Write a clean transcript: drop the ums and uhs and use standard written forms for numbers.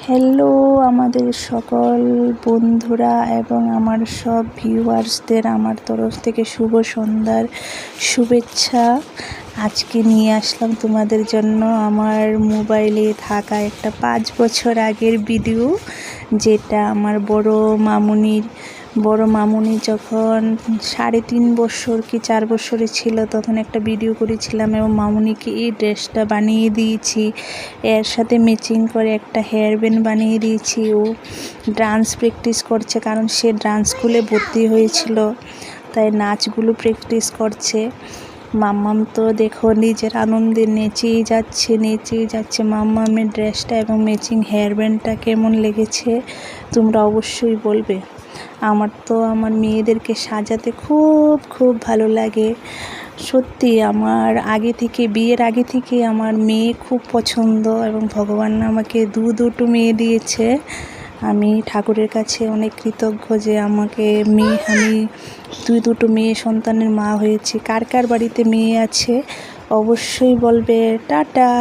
Hello আমাদের সকল বন্ধুরা এবং আমার সব ভিউয়ার্সদের আমার তরফ থেকে শুভ সন্ধ্যার শুভেচ্ছা। আজকে নিয়ে আসলাম তোমাদের জন্য আমার মোবাইলে থাকা একটা 5 বছর আগের ভিডিও, যেটা আমার বড় মামুনি যখন 3.5 বছর কি 4 বছরে ছিল তখন একটা ভিডিও করেছিলাম এবং মামুনিকে এই ড্রেসটা বানিয়ে দিয়েছি। এর সাথে ম্যাচিং করে একটা হেয়ার ব্যান্ড বানিয়ে দিয়েছি। ও ডান্স প্র্যাকটিস করছে, কারণ সে ডান্স স্কুলে ভর্তি হয়েছিল, তাই নাচগুলো প্র্যাকটিস করছে। মাম্মাম তো দেখো নিজের আনন্দে নেচেই যাচ্ছে। মাম্মামের ড্রেসটা এবং ম্যাচিং হেয়ার ব্যান্ডটা কেমন লেগেছে তোমরা অবশ্যই বলবে। আমার তো আমার মেয়েদেরকে সাজাতে খুব ভালো লাগে। সত্যি আমার বিয়ের আগে থেকে আমার মেয়ে খুব পছন্দ এবং ভগবান আমাকে দুটো মেয়ে দিয়েছে। আমি ঠাকুরের কাছে অনেক কৃতজ্ঞ যে আমি দুটো মেয়ে সন্তানের মা হয়েছি। কার বাড়িতে মেয়ে আছে অবশ্যই বলবে। টাটা।